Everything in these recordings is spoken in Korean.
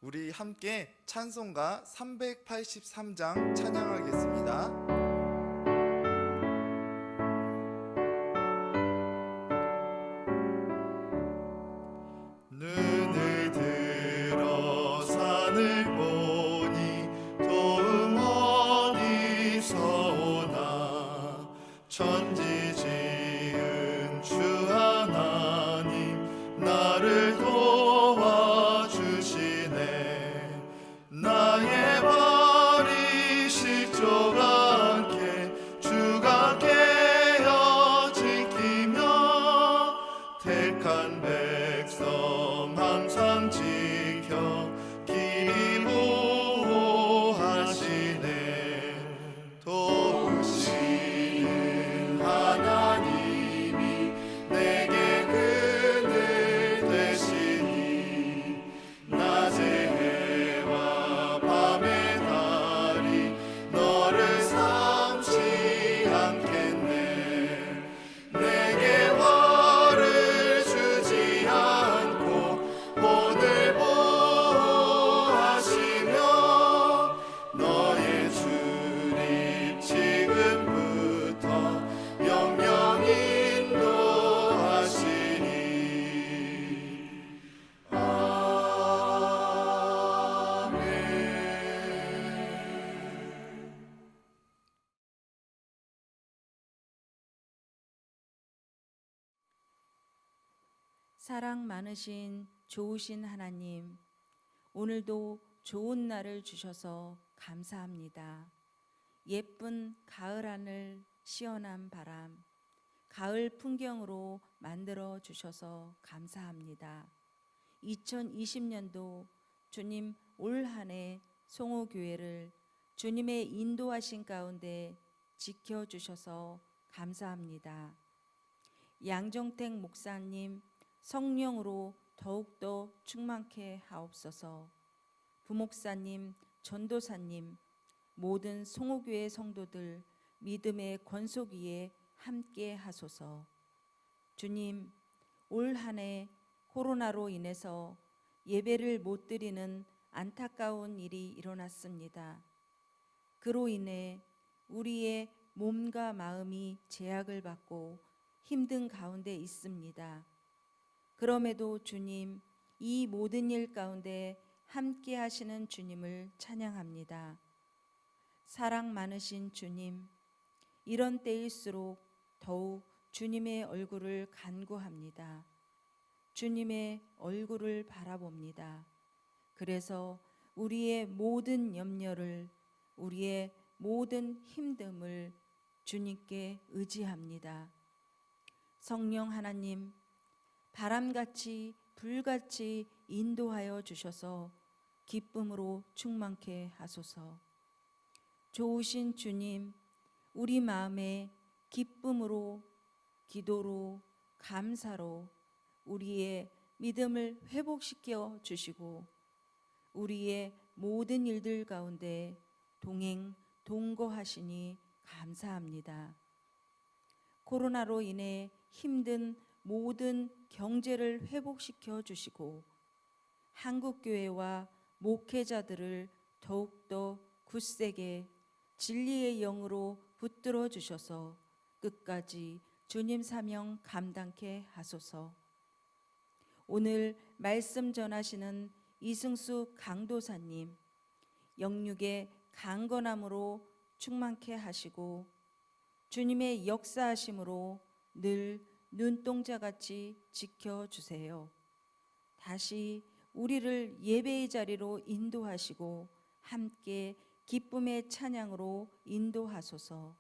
우리 함께 찬송가 383장 찬양하겠습니다. 눈을 들어 산을 보니 도움 어디서 오나 천지 지은 주 하나님 나를 도와주시네. 나의 발이 실족 않게 주가 깨어 지키며 택한 백성 항상 지켜 길이 보호하시네. 도우시는 하나님이 내게 그늘 되시니 낮의 해와 밤의 달이 너를 삼지 않겠네. 내게 화를 주지 않고 오늘 보호하시며 너의 출입 지금부터 영영 인도하시니. 아멘. 사랑 많으신 좋으신 하나님, 오늘도 좋은 날을 주셔서 감사합니다. 예쁜 가을 하늘, 시원한 바람, 가을 풍경으로 만들어 주셔서 감사합니다. 2020년도 주님 올 한 해 송호교회를 주님의 인도하신 가운데 지켜주셔서 감사합니다. 양정택 목사님 성령으로 더욱더 충만케 하옵소서. 부목사님, 전도사님, 모든 송호교회 성도들 믿음의 권속 위에 함께 하소서. 주님, 올 한 해 코로나로 인해서 예배를 못 드리는 안타까운 일이 일어났습니다. 그로 인해 우리의 몸과 마음이 제약을 받고 힘든 가운데 있습니다. 그럼에도 주님, 이 모든 일 가운데 함께 하시는 주님을 찬양합니다. 사랑 많으신 주님, 이런 때일수록 더욱 주님의 얼굴을 간구합니다. 주님의 얼굴을 바라봅니다. 그래서 우리의 모든 염려를, 우리의 모든 힘듦을 주님께 의지합니다. 성령 하나님, 바람같이 불같이 인도하여 주셔서 기쁨으로 충만케 하소서. 좋으신 주님, 우리 마음에 기쁨으로, 기도로, 감사로 우리의 믿음을 회복시켜 주시고 우리의 모든 일들 가운데 동거하시니 감사합니다. 코로나로 인해 힘든 모든 경제를 회복시켜 주시고 한국교회와 목회자들을 더욱더 굳세게 진리의 영으로 붙들어 주셔서 끝까지 주님 사명 감당케 하소서. 오늘 말씀 전하시는 이승수 강도사님, 영육의 강건함으로 충만케 하시고 주님의 역사하심으로 늘 눈동자같이 지켜주세요. 다시 우리를 예배의 자리로 인도하시고 함께 기쁨의 찬양으로 인도하소서.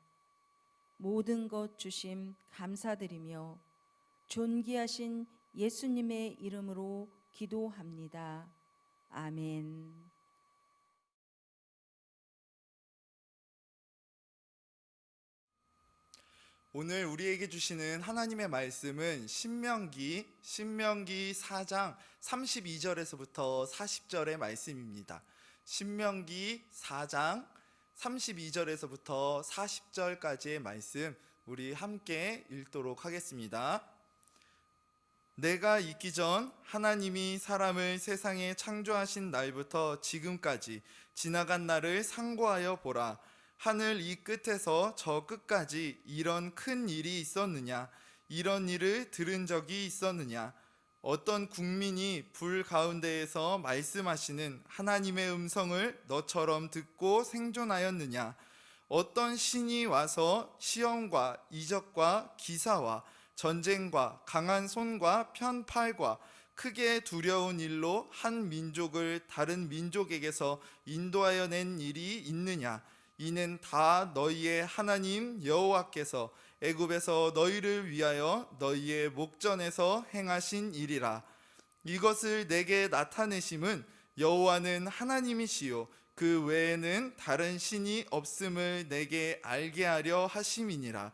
모든 것 주심 감사드리며 존귀하신 예수님의 이름으로 기도합니다. 아멘. 오늘 우리에게 주시는 하나님의 말씀은 신명기 4장 32절에서부터 40절의 말씀입니다. 신명기 4장 32절에서부터 40절까지의 말씀 우리 함께 읽도록 하겠습니다. 내가 있기 전 하나님이 사람을 세상에 창조하신 날부터 지금까지 지나간 날을 상고하여 보라. 하늘 이 끝에서 저 끝까지 이런 큰 일이 있었느냐? 이런 일을 들은 적이 있었느냐? 어떤 국민이 불 가운데에서 말씀하시는 하나님의 음성을 너처럼 듣고 생존하였느냐? 어떤 신이 와서 시험과 이적과 기사와 전쟁과 강한 손과 편팔과 크게 두려운 일로 한 민족을 다른 민족에게서 인도하여 낸 일이 있느냐? 이는 다 너희의 하나님 여호와께서 애굽에서 너희를 위하여 너희의 목전에서 행하신 일이라. 이것을 내게 나타내심은 여호와는 하나님이시요 그 외에는 다른 신이 없음을 내게 알게 하려 하심이니라.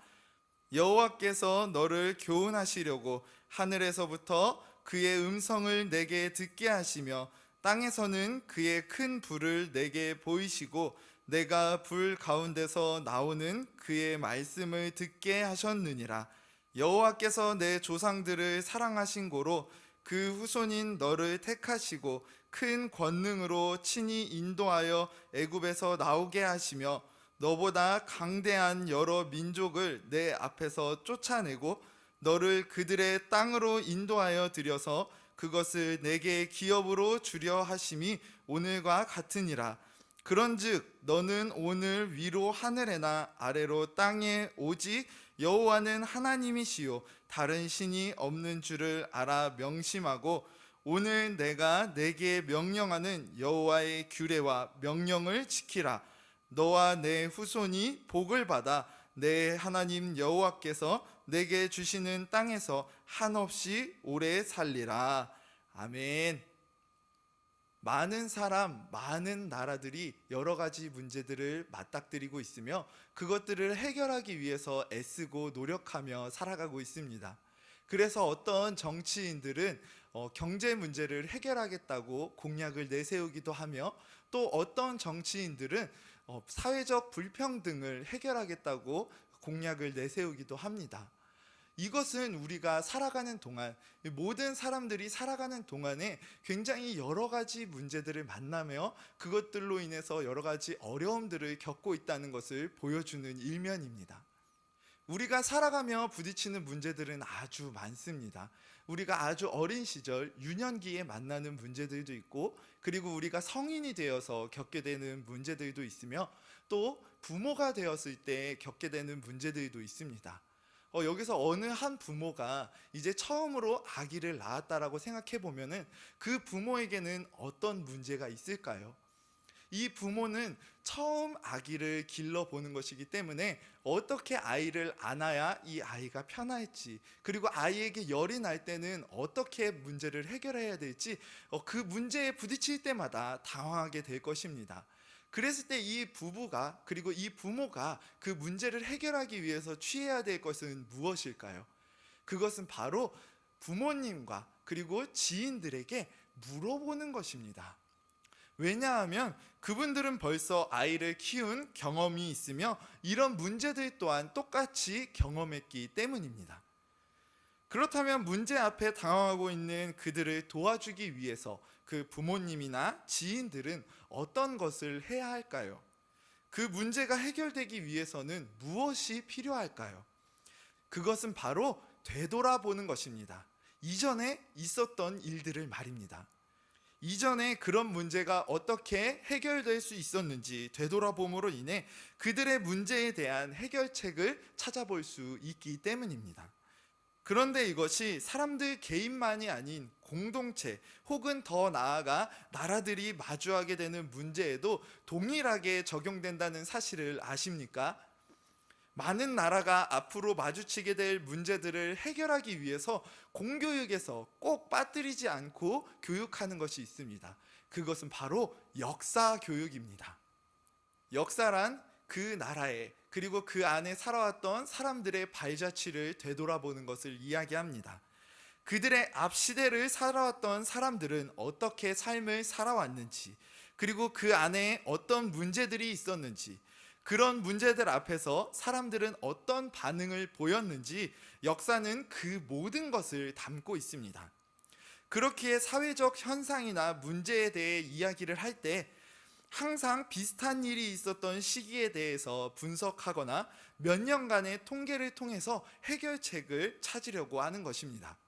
여호와께서 너를 교훈하시려고 하늘에서부터 그의 음성을 내게 듣게 하시며 땅에서는 그의 큰 불을 내게 보이시고 내가 불 가운데서 나오는 그의 말씀을 듣게 하셨느니라. 여호와께서 내 조상들을 사랑하신 고로 그 후손인 너를 택하시고 큰 권능으로 친히 인도하여 애굽에서 나오게 하시며 너보다 강대한 여러 민족을 내 앞에서 쫓아내고 너를 그들의 땅으로 인도하여 들여서 그것을 내게 기업으로 주려 하심이 오늘과 같으니라. 그런즉 너는 오늘 위로 하늘에나 아래로 땅에 오직 여호와는 하나님이시요 다른 신이 없는 줄을 알아 명심하고 오늘 내가 내게 명령하는 여호와의 규례와 명령을 지키라. 너와 내 후손이 복을 받아 내 하나님 여호와께서 내게 주시는 땅에서 한없이 오래 살리라. 아멘. 많은 사람, 많은 나라들이 여러 가지 문제들을 맞닥뜨리고 있으며 그것들을 해결하기 위해서 애쓰고 노력하며 살아가고 있습니다. 그래서 어떤 정치인들은 경제 문제를 해결하겠다고 공약을 내세우기도 하며 또 어떤 정치인들은 사회적 불평등을 해결하겠다고 공약을 내세우기도 합니다. 이것은 우리가 살아가는 동안, 모든 사람들이 살아가는 동안에 굉장히 여러 가지 문제들을 만나며 그것들로 인해서 여러 가지 어려움들을 겪고 있다는 것을 보여주는 일면입니다. 우리가 살아가며 부딪히는 문제들은 아주 많습니다. 우리가 아주 어린 시절 유년기에 만나는 문제들도 있고, 그리고 우리가 성인이 되어서 겪게 되는 문제들도 있으며, 또 부모가 되었을 때 겪게 되는 문제들도 있습니다. 여기서 어느 한 부모가 이제 처음으로 아기를 낳았다라고 생각해 보면은 그 부모에게는 어떤 문제가 있을까요? 이 부모는 처음 아기를 길러보는 것이기 때문에 어떻게 아이를 안아야 이 아이가 편할지, 그리고 아이에게 열이 날 때는 어떻게 문제를 해결해야 될지 그 문제에 부딪힐 때마다 당황하게 될 것입니다. 그랬을 때 이 부부가, 그리고 이 부모가 그 문제를 해결하기 위해서 취해야 될 것은 무엇일까요? 그것은 바로 부모님과 그리고 지인들에게 물어보는 것입니다. 왜냐하면 그분들은 벌써 아이를 키운 경험이 있으며 이런 문제들 또한 똑같이 경험했기 때문입니다. 그렇다면 문제 앞에 당황하고 있는 그들을 도와주기 위해서 그 부모님이나 지인들은 어떤 것을 해야 할까요? 그 문제가 해결되기 위해서는 무엇이 필요할까요? 그것은 바로 되돌아보는 것입니다. 이전에 있었던 일들을 말입니다. 이전에 그런 문제가 어떻게 해결될 수 있었는지 되돌아봄으로 인해 그들의 문제에 대한 해결책을 찾아볼 수 있기 때문입니다. 그런데 이것이 사람들 개인만이 아닌 공동체 혹은 더 나아가 나라들이 마주하게 되는 문제에도 동일하게 적용된다는 사실을 아십니까? 많은 나라가 앞으로 마주치게 될 문제들을 해결하기 위해서 공교육에서 꼭 빠뜨리지 않고 교육하는 것이 있습니다. 그것은 바로 역사 교육입니다. 역사란 그 나라의, 그리고 그 안에 살아왔던 사람들의 발자취를 되돌아보는 것을 이야기합니다. 그들의 앞 시대를 살아왔던 사람들은 어떻게 삶을 살아왔는지, 그리고 그 안에 어떤 문제들이 있었는지, 그런 문제들 앞에서 사람들은 어떤 반응을 보였는지 역사는 그 모든 것을 담고 있습니다. 그렇기에 사회적 현상이나 문제에 대해 이야기를 할 때 항상 비슷한 일이 있었던 시기에 대해서 분석하거나 몇 년간의 통계를 통해서 해결책을 찾으려고 하는 것입니다.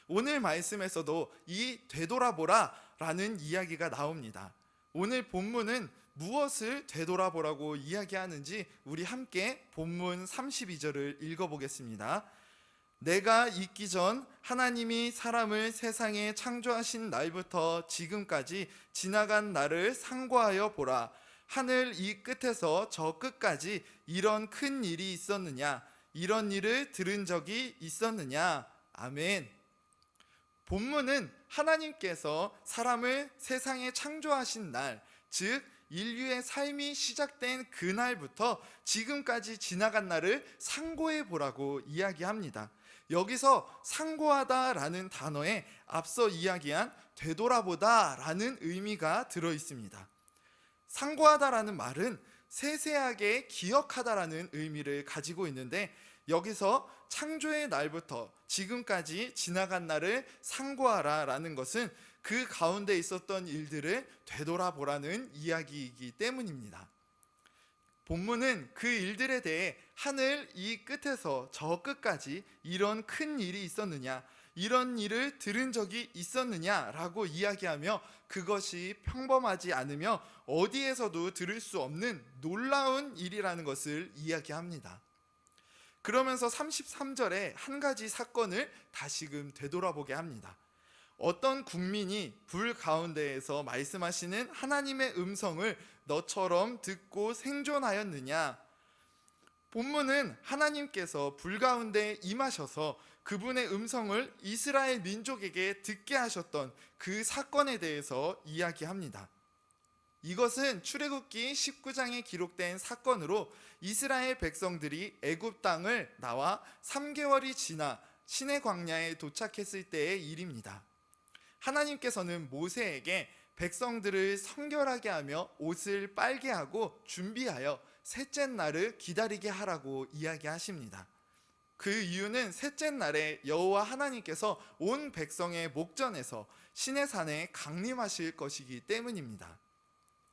오늘 말씀에서도 이 되돌아보라 라는 이야기가 나옵니다. 오늘 본문은 무엇을 되돌아보라고 이야기하는지 우리 함께 본문 32절을 읽어보겠습니다. 내가 있기 전 하나님이 사람을 세상에 창조하신 날부터 지금까지 지나간 날을 상고하여 보라. 하늘 이 끝에서 저 끝까지 이런 큰 일이 있었느냐? 이런 일을 들은 적이 있었느냐? 아멘. 본문은 하나님께서 사람을 세상에 창조하신 날, 즉 인류의 삶이 시작된 그날부터 지금까지 지나간 날을 상고해 보라고 이야기합니다. 여기서 상고하다라는 단어에 앞서 이야기한 되돌아보다라는 의미가 들어 있습니다. 상고하다라는 말은 세세하게 기억하다라는 의미를 가지고 있는데, 여기서 창조의 날부터 지금까지 지나간 날을 상고하라라는 것은 그 가운데 있었던 일들을 되돌아보라는 이야기이기 때문입니다. 본문은 그 일들에 대해 하늘 이 끝에서 저 끝까지 이런 큰 일이 있었느냐, 이런 일을 들은 적이 있었느냐라고 이야기하며 그것이 평범하지 않으며 어디에서도 들을 수 없는 놀라운 일이라는 것을 이야기합니다. 그러면서 33절에 한 가지 사건을 다시금 되돌아보게 합니다. 어떤 국민이 불 가운데에서 말씀하시는 하나님의 음성을 너처럼 듣고 생존하였느냐? 본문은 하나님께서 불 가운데 임하셔서 그분의 음성을 이스라엘 민족에게 듣게 하셨던 그 사건에 대해서 이야기합니다. 이것은 출애굽기 19장에 기록된 사건으로 이스라엘 백성들이 애굽 땅을 나와 3개월이 지나 시내 광야에 도착했을 때의 일입니다. 하나님께서는 모세에게 백성들을 성결하게 하며 옷을 빨게 하고 준비하여 셋째 날을 기다리게 하라고 이야기하십니다. 그 이유는 셋째 날에 여호와 하나님께서 온 백성의 목전에서 시내산에 강림하실 것이기 때문입니다.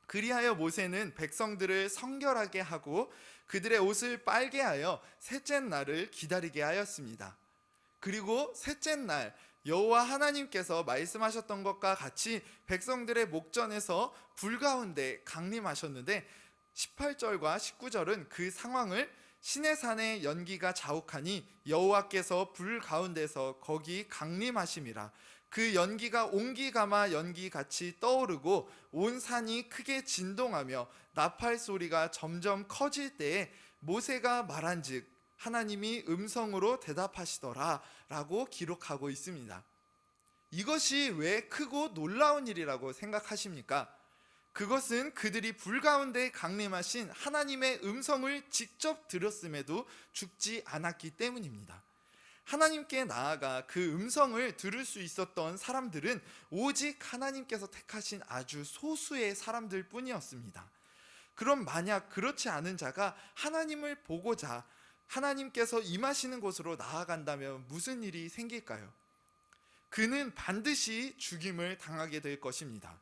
그리하여 모세는 백성들을 성결하게 하고 그들의 옷을 빨게 하여 셋째 날을 기다리게 하였습니다. 그리고 셋째 날 여호와 하나님께서 말씀하셨던 것과 같이 백성들의 목전에서 불 가운데 강림하셨는데 18절과 19절은 그 상황을 시내산의 연기가 자욱하니 여호와께서 불 가운데서 거기 강림하심이라. 그 연기가 옹기가마 연기같이 떠오르고 온 산이 크게 진동하며 나팔 소리가 점점 커질 때에 모세가 말한즉 하나님이 음성으로 대답하시더라 라고 기록하고 있습니다. 이것이 왜 크고 놀라운 일이라고 생각하십니까? 그것은 그들이 불 가운데 강림하신 하나님의 음성을 직접 들었음에도 죽지 않았기 때문입니다. 하나님께 나아가 그 음성을 들을 수 있었던 사람들은 오직 하나님께서 택하신 아주 소수의 사람들 뿐이었습니다. 그럼 만약 그렇지 않은 자가 하나님을 보고자 하나님께서 임하시는 곳으로 나아간다면 무슨 일이 생길까요? 그는 반드시 죽임을 당하게 될 것입니다.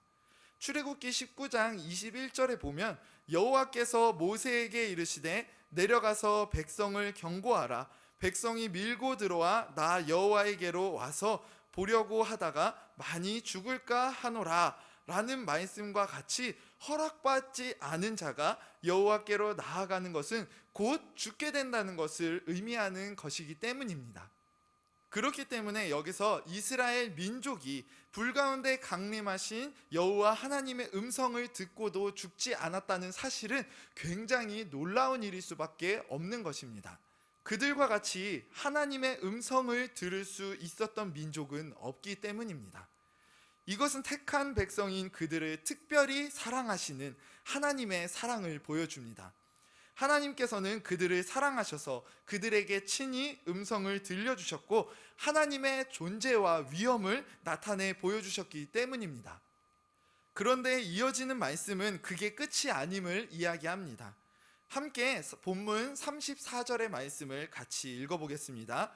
출애굽기 19장 21절에 보면 여호와께서 모세에게 이르시되 내려가서 백성을 경고하라. 백성이 밀고 들어와 나 여호와에게로 와서 보려고 하다가 많이 죽을까 하노라 라는 말씀과 같이 허락받지 않은 자가 여호와께로 나아가는 것은 곧 죽게 된다는 것을 의미하는 것이기 때문입니다. 그렇기 때문에 여기서 이스라엘 민족이 불 가운데 강림하신 여호와 하나님의 음성을 듣고도 죽지 않았다는 사실은 굉장히 놀라운 일일 수밖에 없는 것입니다. 그들과 같이 하나님의 음성을 들을 수 있었던 민족은 없기 때문입니다. 이것은 택한 백성인 그들을 특별히 사랑하시는 하나님의 사랑을 보여줍니다. 하나님께서는 그들을 사랑하셔서 그들에게 친히 음성을 들려주셨고 하나님의 존재와 위엄을 나타내 보여주셨기 때문입니다. 그런데 이어지는 말씀은 그게 끝이 아님을 이야기합니다. 함께 본문 34절의 말씀을 같이 읽어보겠습니다.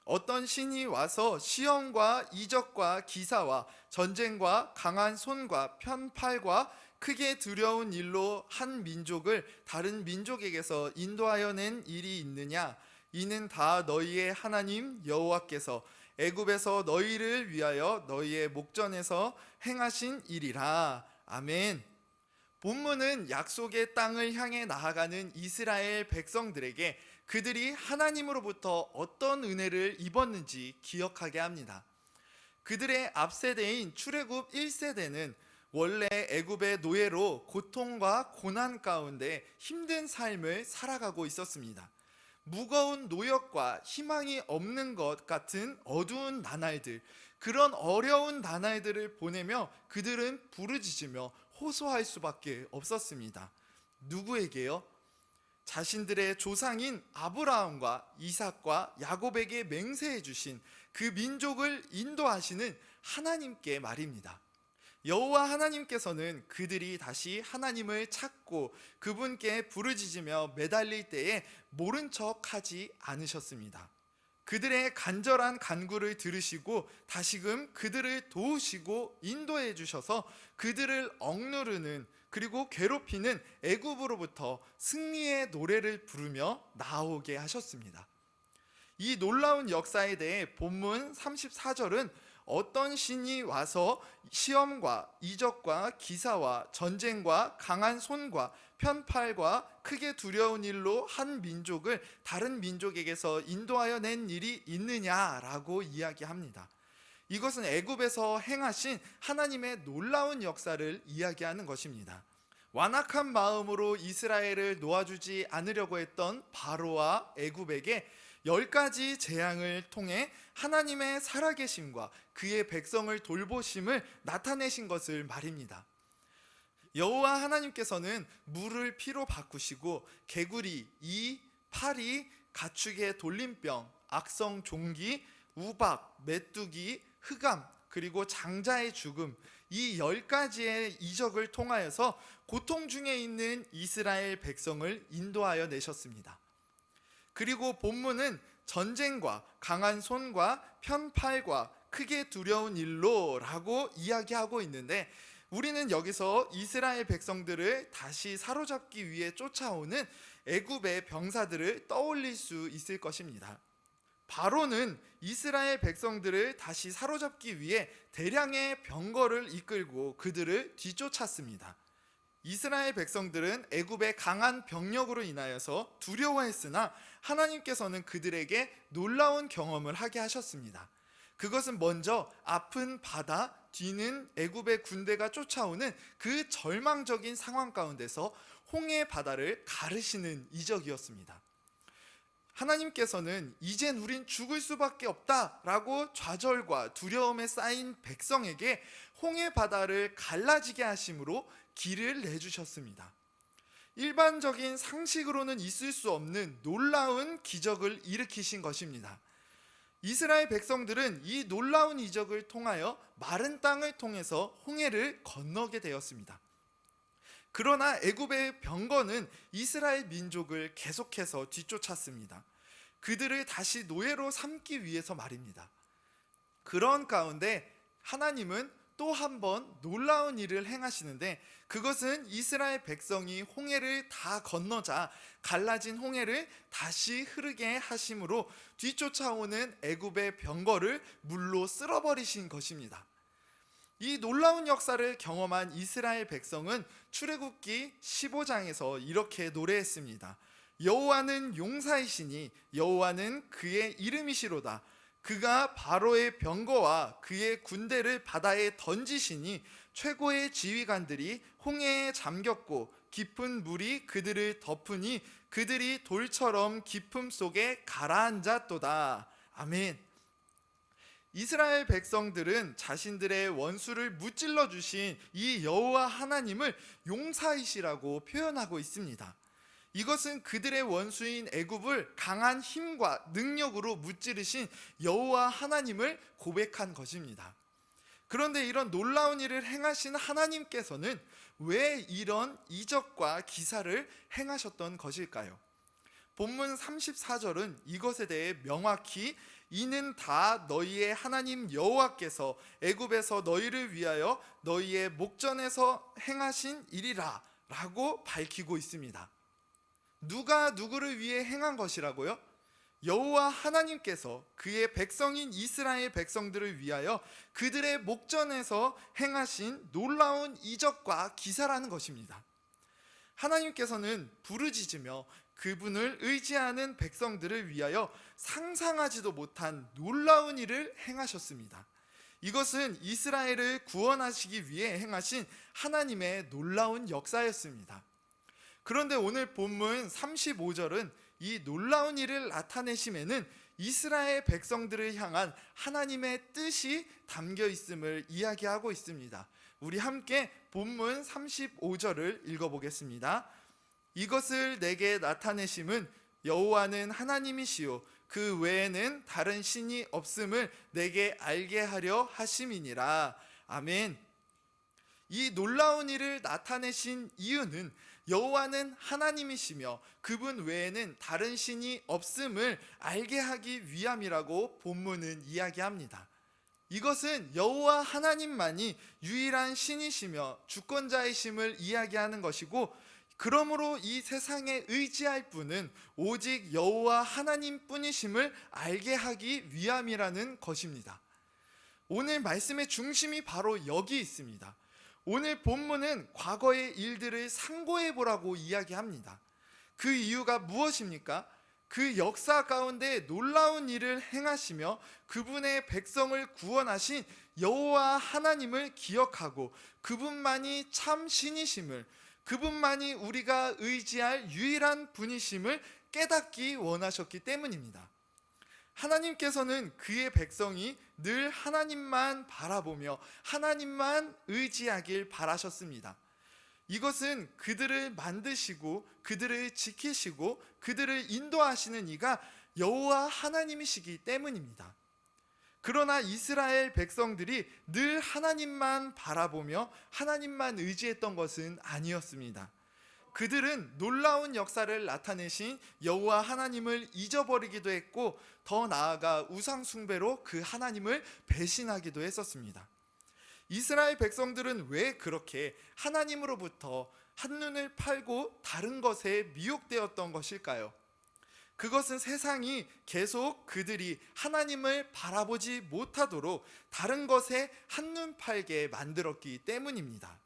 어떤 신이 와서 시험과 이적과 기사와 전쟁과 강한 손과 편팔과 크게 두려운 일로 한 민족을 다른 민족에게서 인도하여 낸 일이 있느냐? 이는 다 너희의 하나님 여호와께서 애굽에서 너희를 위하여 너희의 목전에서 행하신 일이라. 아멘. 본문은 약속의 땅을 향해 나아가는 이스라엘 백성들에게 그들이 하나님으로부터 어떤 은혜를 입었는지 기억하게 합니다. 그들의 앞세대인 출애굽 1세대는 원래 애굽의 노예로 고통과 고난 가운데 힘든 삶을 살아가고 있었습니다. 무거운 노역과 희망이 없는 것 같은 어두운 나날들, 그런 어려운 나날들을 보내며 그들은 부르짖으며 호소할 수밖에 없었습니다. 누구에게요? 자신들의 조상인 아브라함과 이삭과 야곱에게 맹세해 주신 그 민족을 인도하시는 하나님께 말입니다. 여호와 하나님께서는 그들이 다시 하나님을 찾고 그분께 부르짖으며 매달릴 때에 모른 척하지 않으셨습니다. 그들의 간절한 간구를 들으시고 다시금 그들을 도우시고 인도해 주셔서 그들을 억누르는 그리고 괴롭히는 애굽으로부터 승리의 노래를 부르며 나오게 하셨습니다. 이 놀라운 역사에 대해 본문 34절은 어떤 신이 와서 시험과 이적과 기사와 전쟁과 강한 손과 편팔과 크게 두려운 일로 한 민족을 다른 민족에게서 인도하여 낸 일이 있느냐라고 이야기합니다. 이것은 애굽에서 행하신 하나님의 놀라운 역사를 이야기하는 것입니다. 완악한 마음으로 이스라엘을 놓아주지 않으려고 했던 바로와 애굽에게 10가지 재앙을 통해 하나님의 살아계심과 그의 백성을 돌보심을 나타내신 것을 말입니다. 여호와 하나님께서는 물을 피로 바꾸시고 개구리, 이, 파리, 가축의 돌림병, 악성 종기, 우박, 메뚜기, 흑암, 그리고 장자의 죽음, 이 10가지의 이적을 통하여서 고통 중에 있는 이스라엘 백성을 인도하여 내셨습니다. 그리고 본문은 전쟁과 강한 손과 편팔과 크게 두려운 일로 라고 이야기하고 있는데 우리는 여기서 이스라엘 백성들을 다시 사로잡기 위해 쫓아오는 애굽의 병사들을 떠올릴 수 있을 것입니다. 바로는 이스라엘 백성들을 다시 사로잡기 위해 대량의 병거를 이끌고 그들을 뒤쫓았습니다. 이스라엘 백성들은 애굽의 강한 병력으로 인하여서 두려워했으나 하나님께서는 그들에게 놀라운 경험을 하게 하셨습니다. 그것은 먼저 아픈 바다, 뒤는 애굽의 군대가 쫓아오는 그 절망적인 상황 가운데서 홍해 바다를 가르시는 이적이었습니다. 하나님께서는 이젠 우린 죽을 수밖에 없다라고 좌절과 두려움에 쌓인 백성에게 홍해 바다를 갈라지게 하심으로 길을 내주셨습니다. 일반적인 상식으로는 있을 수 없는 놀라운 기적을 일으키신 것입니다. 이스라엘 백성들은 이 놀라운 이적을 통하여 마른 땅을 통해서 홍해를 건너게 되었습니다. 그러나 애굽의 병거는 이스라엘 민족을 계속해서 뒤쫓았습니다. 그들을 다시 노예로 삼기 위해서 말입니다. 그런 가운데 하나님은 또 한 번 놀라운 일을 행하시는데 그것은 이스라엘 백성이 홍해를 다 건너자 갈라진 홍해를 다시 흐르게 하심으로 뒤쫓아오는 애굽의 병거를 물로 쓸어버리신 것입니다. 이 놀라운 역사를 경험한 이스라엘 백성은 출애굽기 15장에서 이렇게 노래했습니다. 여호와는 용사이시니 여호와는 그의 이름이시로다. 그가 바로의 병거와 그의 군대를 바다에 던지시니 최고의 지휘관들이 홍해에 잠겼고 깊은 물이 그들을 덮으니 그들이 돌처럼 깊음 속에 가라앉았도다. 아멘. 이스라엘 백성들은 자신들의 원수를 무찔러 주신 이 여호와 하나님을 용사이시라고 표현하고 있습니다. 이것은 그들의 원수인 애굽을 강한 힘과 능력으로 무찌르신 여호와 하나님을 고백한 것입니다. 그런데 이런 놀라운 일을 행하신 하나님께서는 왜 이런 이적과 기사를 행하셨던 것일까요? 본문 34절은 이것에 대해 명확히 이는 다 너희의 하나님 여호와께서 애굽에서 너희를 위하여 너희의 목전에서 행하신 일이라 라고 밝히고 있습니다. 누가 누구를 위해 행한 것이라고요? 여호와 하나님께서 그의 백성인 이스라엘 백성들을 위하여 그들의 목전에서 행하신 놀라운 이적과 기사라는 것입니다. 하나님께서는 부르짖으며 그분을 의지하는 백성들을 위하여 상상하지도 못한 놀라운 일을 행하셨습니다. 이것은 이스라엘을 구원하시기 위해 행하신 하나님의 놀라운 역사였습니다. 그런데 오늘 본문 35절은 이 놀라운 일을 나타내심에는 이스라엘 백성들을 향한 하나님의 뜻이 담겨 있음을 이야기하고 있습니다. 우리 함께 본문 35절을 읽어보겠습니다. 이것을 내게 나타내심은 여호와는 하나님이시요 그 외에는 다른 신이 없음을 내게 알게 하려 하심이니라. 아멘. 이 놀라운 일을 나타내신 이유는 여호와는 하나님이시며 그분 외에는 다른 신이 없음을 알게 하기 위함이라고 본문은 이야기합니다. 이것은 여호와 하나님만이 유일한 신이시며 주권자이심을 이야기하는 것이고, 그러므로 이 세상에 의지할 분은 오직 여호와 하나님뿐이심을 알게 하기 위함이라는 것입니다. 오늘 말씀의 중심이 바로 여기 있습니다. 오늘 본문은 과거의 일들을 상고해 보라고 이야기합니다. 그 이유가 무엇입니까? 그 역사 가운데 놀라운 일을 행하시며 그분의 백성을 구원하신 여호와 하나님을 기억하고 그분만이 참 신이심을, 그분만이 우리가 의지할 유일한 분이심을 깨닫기 원하셨기 때문입니다. 하나님께서는 그의 백성이 늘 하나님만 바라보며 하나님만 의지하길 바라셨습니다. 이것은 그들을 만드시고 그들을 지키시고 그들을 인도하시는 이가 여호와 하나님이시기 때문입니다. 그러나 이스라엘 백성들이 늘 하나님만 바라보며 하나님만 의지했던 것은 아니었습니다. 그들은 놀라운 역사를 나타내신 여호와 하나님을 잊어버리기도 했고, 더 나아가 우상 숭배로 그 하나님을 배신하기도 했었습니다. 이스라엘 백성들은 왜 그렇게 하나님으로부터 한눈을 팔고 다른 것에 미혹되었던 것일까요? 그것은 세상이 계속 그들이 하나님을 바라보지 못하도록 다른 것에 한눈 팔게 만들었기 때문입니다.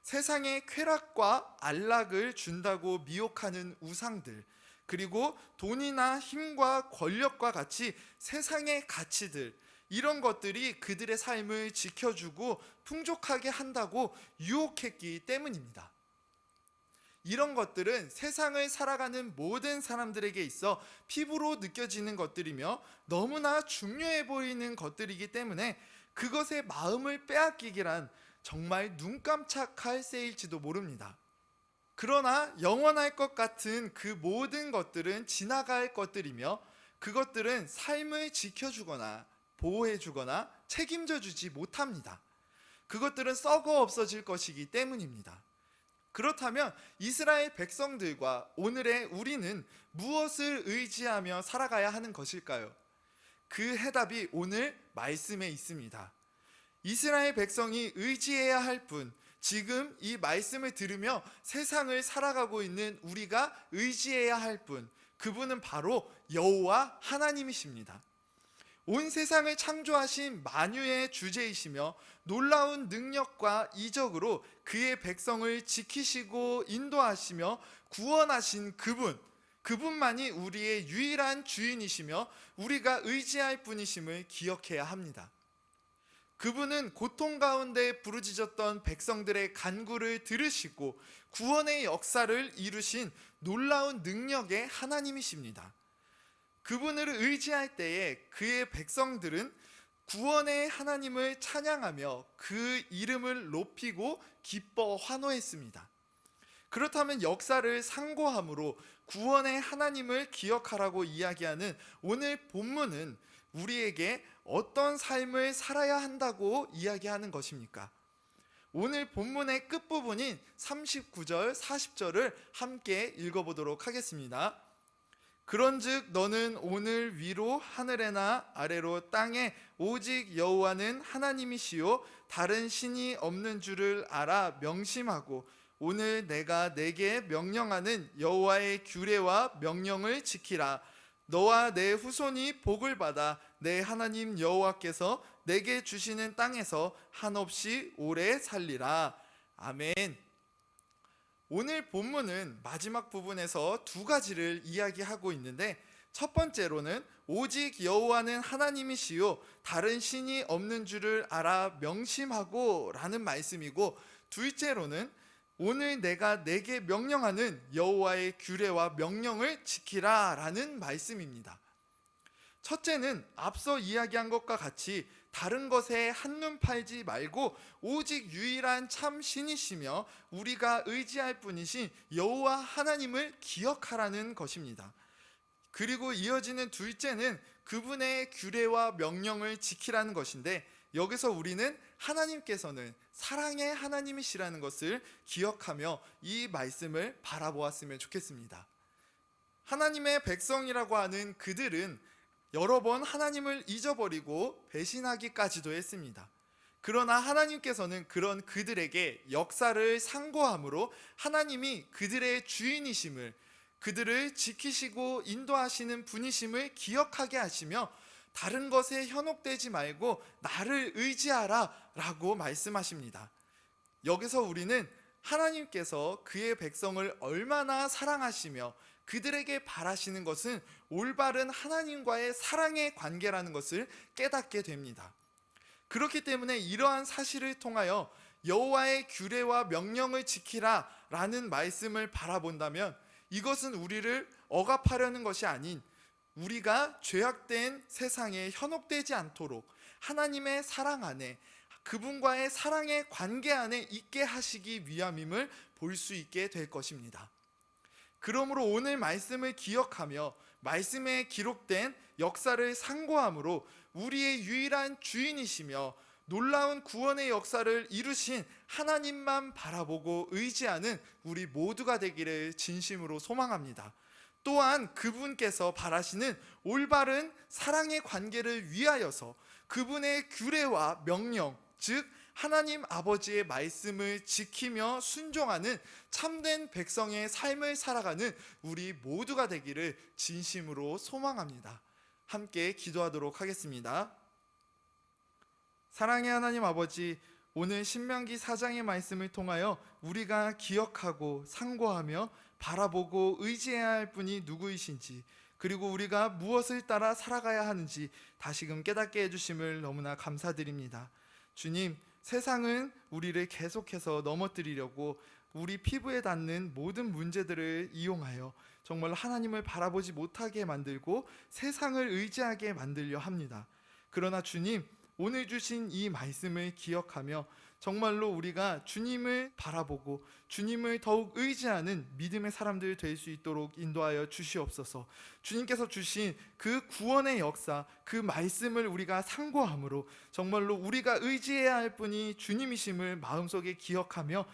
세상의 쾌락과 안락을 준다고 미혹하는 우상들, 그리고 돈이나 힘과 권력과 같이 세상의 가치들, 이런 것들이 그들의 삶을 지켜주고 풍족하게 한다고 유혹했기 때문입니다. 이런 것들은 세상을 살아가는 모든 사람들에게 있어 피부로 느껴지는 것들이며 너무나 중요해 보이는 것들이기 때문에 그것에 마음을 빼앗기기란 정말 눈 깜짝할 새일지도 모릅니다. 그러나 영원할 것 같은 그 모든 것들은 지나갈 것들이며 그것들은 삶을 지켜주거나 보호해주거나 책임져주지 못합니다. 그것들은 썩어 없어질 것이기 때문입니다. 그렇다면 이스라엘 백성들과 오늘의 우리는 무엇을 의지하며 살아가야 하는 것일까요? 그 해답이 오늘 말씀에 있습니다. 이스라엘 백성이 의지해야 할 분, 지금 이 말씀을 들으며 세상을 살아가고 있는 우리가 의지해야 할 분, 그분은 바로 여호와 하나님이십니다. 온 세상을 창조하신 만유의 주제이시며 놀라운 능력과 이적으로 그의 백성을 지키시고 인도하시며 구원하신 그분만이 우리의 유일한 주인이시며 우리가 의지할 분이심을 기억해야 합니다. 그분은 고통 가운데 부르짖었던 백성들의 간구를 들으시고 구원의 역사를 이루신 놀라운 능력의 하나님이십니다. 그분을 의지할 때에 그의 백성들은 구원의 하나님을 찬양하며 그 이름을 높이고 기뻐 환호했습니다. 그렇다면 역사를 상고함으로 구원의 하나님을 기억하라고 이야기하는 오늘 본문은 우리에게 어떤 삶을 살아야 한다고 이야기하는 것입니까? 오늘 본문의 끝부분인 39절, 40절을 함께 읽어보도록 하겠습니다. 그런즉 너는 오늘 위로 하늘에나 아래로 땅에 오직 여호와는 하나님이시요 다른 신이 없는 줄을 알아 명심하고 오늘 내가 내게 명령하는 여호와의 규례와 명령을 지키라. 너와 내 후손이 복을 받아 내 하나님 여호와께서 내게 주시는 땅에서 한없이 오래 살리라. 아멘. 오늘 본문은 마지막 부분에서 두 가지를 이야기하고 있는데, 첫 번째로는 오직 여호와는 하나님이시요 다른 신이 없는 줄을 알아 명심하고 라는 말씀이고, 둘째로는 오늘 내가 내게 명령하는 여호와의 규례와 명령을 지키라 라는 말씀입니다. 첫째는 앞서 이야기한 것과 같이 다른 것에 한눈 팔지 말고 오직 유일한 참 신이시며 우리가 의지할 분이신 여호와 하나님을 기억하라는 것입니다. 그리고 이어지는 둘째는 그분의 규례와 명령을 지키라는 것인데, 여기서 우리는 하나님께서는 사랑의 하나님이시라는 것을 기억하며 이 말씀을 바라보았으면 좋겠습니다. 하나님의 백성이라고 하는 그들은 여러 번 하나님을 잊어버리고 배신하기까지도 했습니다. 그러나 하나님께서는 그런 그들에게 역사를 상고함으로 하나님이 그들의 주인이심을, 그들을 지키시고 인도하시는 분이심을 기억하게 하시며 다른 것에 현혹되지 말고 나를 의지하라 라고 말씀하십니다. 여기서 우리는 하나님께서 그의 백성을 얼마나 사랑하시며 그들에게 바라시는 것은 올바른 하나님과의 사랑의 관계라는 것을 깨닫게 됩니다. 그렇기 때문에 이러한 사실을 통하여 여호와의 규례와 명령을 지키라 라는 말씀을 바라본다면, 이것은 우리를 억압하려는 것이 아닌 우리가 죄악된 세상에 현혹되지 않도록 하나님의 사랑 안에, 그분과의 사랑의 관계 안에 있게 하시기 위함임을 볼 수 있게 될 것입니다. 그러므로 오늘 말씀을 기억하며 말씀에 기록된 역사를 상고함으로 우리의 유일한 주인이시며 놀라운 구원의 역사를 이루신 하나님만 바라보고 의지하는 우리 모두가 되기를 진심으로 소망합니다. 또한 그분께서 바라시는 올바른 사랑의 관계를 위하여서 그분의 규례와 명령, 즉 하나님 아버지의 말씀을 지키며 순종하는 참된 백성의 삶을 살아가는 우리 모두가 되기를 진심으로 소망합니다. 함께 기도하도록 하겠습니다. 사랑의 하나님 아버지, 오늘 신명기 4장의 말씀을 통하여 우리가 기억하고 상고하며 바라보고 의지해야 할 분이 누구이신지, 그리고 우리가 무엇을 따라 살아가야 하는지 다시금 깨닫게 해주심을 너무나 감사드립니다. 주님, 세상은 우리를 계속해서 넘어뜨리려고 우리 피부에 닿는 모든 문제들을 이용하여 정말 하나님을 바라보지 못하게 만들고 세상을 의지하게 만들려 합니다. 그러나 주님, 오늘 주신 이 말씀을 기억하며 정말로 우리가 주님을 바라보고 주님을 더욱 의지하는 믿음의 사람들 될 수 있도록 인도하여 주시옵소서. 주님께서 주신 그 구원의 역사, 그 말씀을 우리가 상고함으로 정말로 우리가 의지해야 할 분이 주님이심을 마음속에 기억하며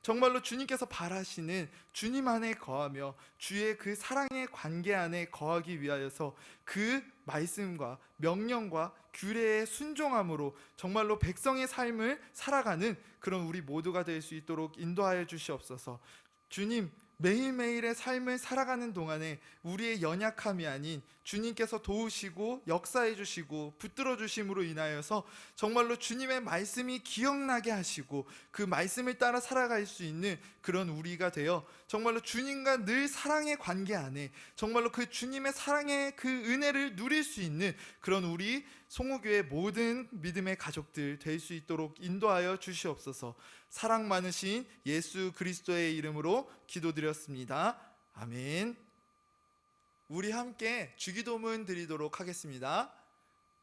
정말로 주님께서 바라시는 주님 안에 거하며 주의 그 사랑의 관계 안에 거하기 위하여서 그 말씀과 명령과 규례에 순종함으로 정말로 백성의 삶을 살아가는 그런 우리 모두가 될 수 있도록 인도하여 주시옵소서. 주님, 매일매일의 삶을 살아가는 동안에 우리의 연약함이 아닌 주님께서 도우시고 역사해 주시고 붙들어 주심으로 인하여서 정말로 주님의 말씀이 기억나게 하시고 그 말씀을 따라 살아갈 수 있는 그런 우리가 되어 정말로 주님과 늘 사랑의 관계 안에 정말로 그 주님의 사랑의 그 은혜를 누릴 수 있는 그런 우리 송호교회 모든 믿음의 가족들 될 수 있도록 인도하여 주시옵소서. 사랑 많으신 예수 그리스도의 이름으로 기도드렸습니다. 아멘. 우리 함께 주기도문 드리도록 하겠습니다.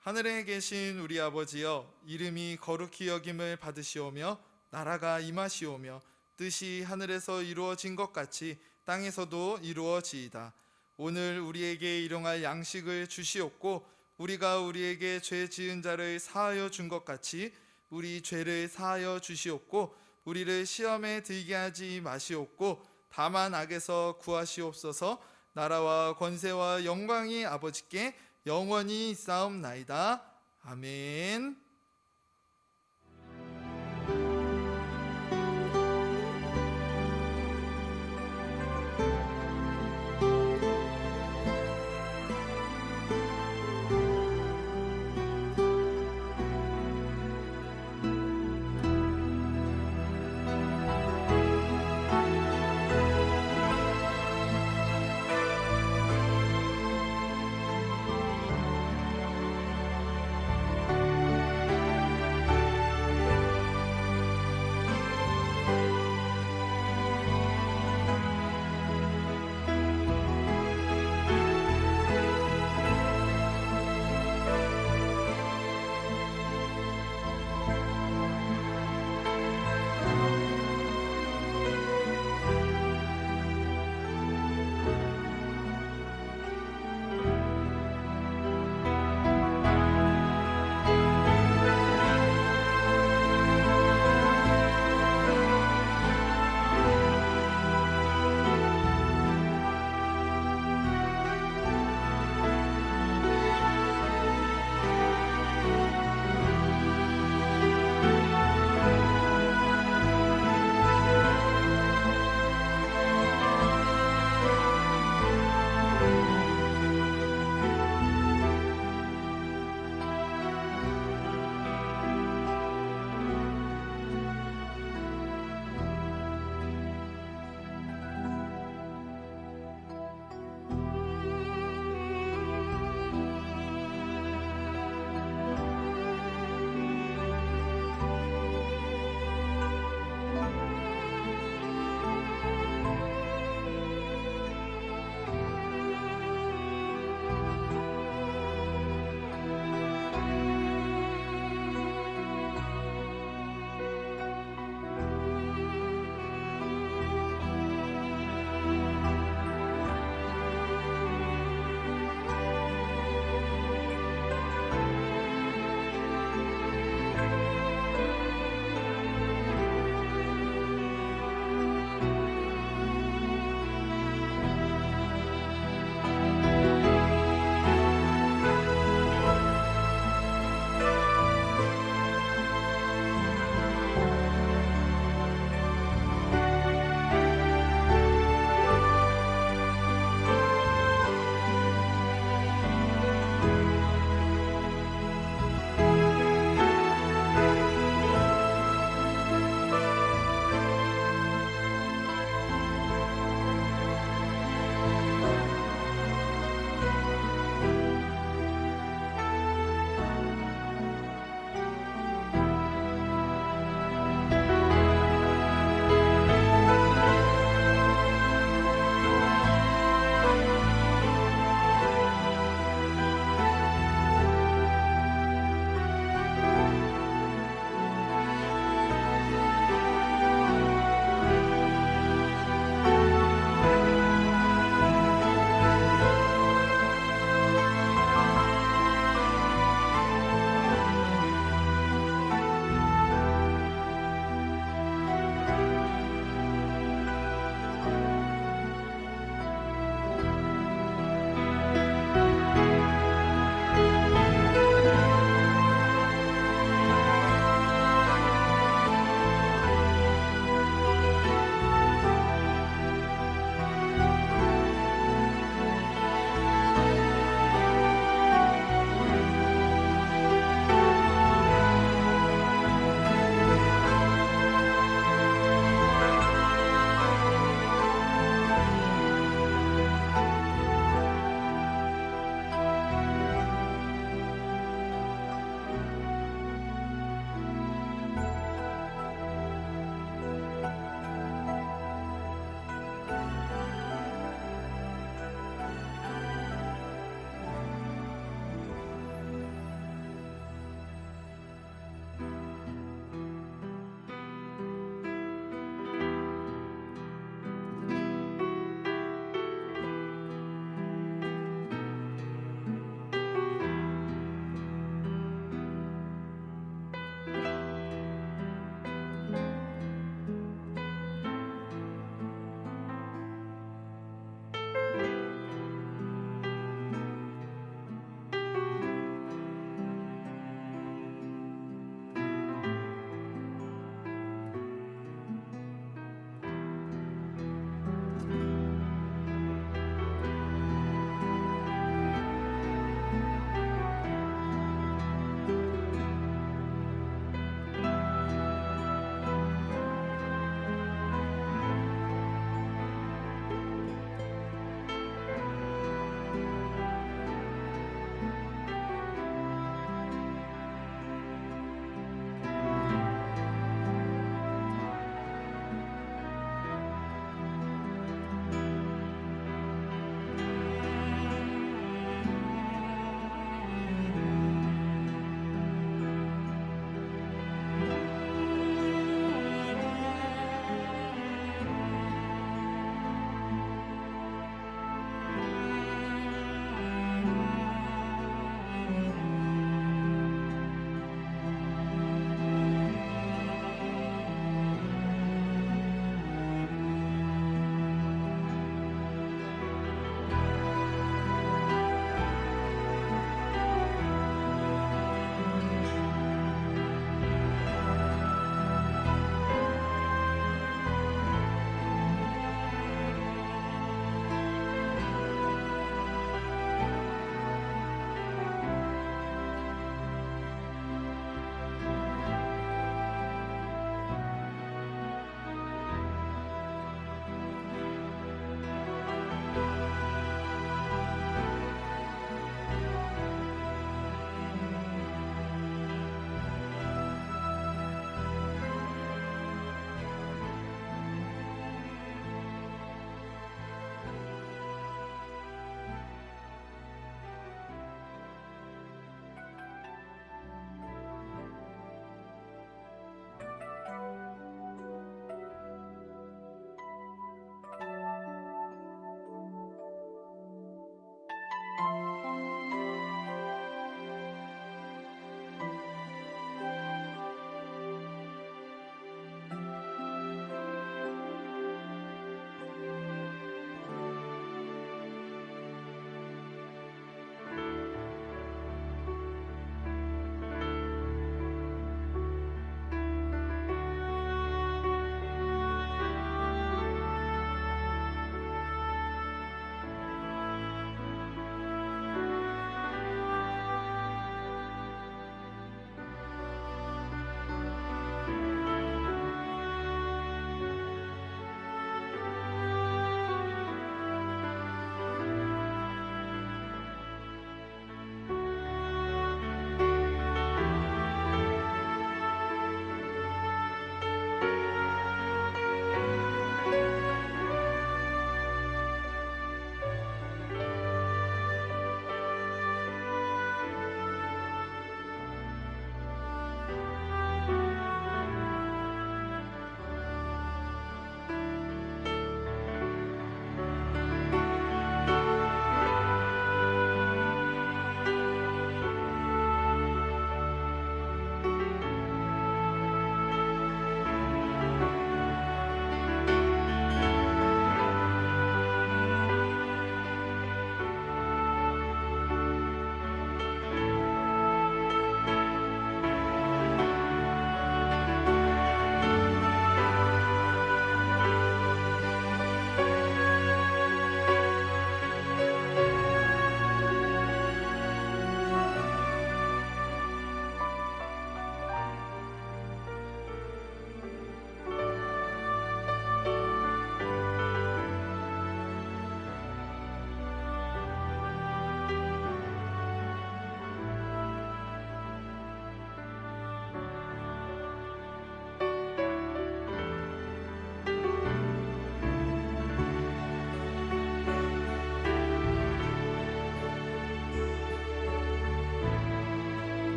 하늘에 계신 우리 아버지여, 이름이 거룩히 여김을 받으시오며 나라가 임하시오며 뜻이 하늘에서 이루어진 것 같이 땅에서도 이루어지이다. 오늘 우리에게 일용할 양식을 주시옵고 우리가 우리에게 죄 지은 자를 사하여 준 것 같이 우리 죄를 사하여 주시옵고 우리를 시험에 들게 하지 마시옵고 다만 악에서 구하시옵소서. 나라와 권세와 영광이 아버지께 영원히 있사옵나이다. 아멘.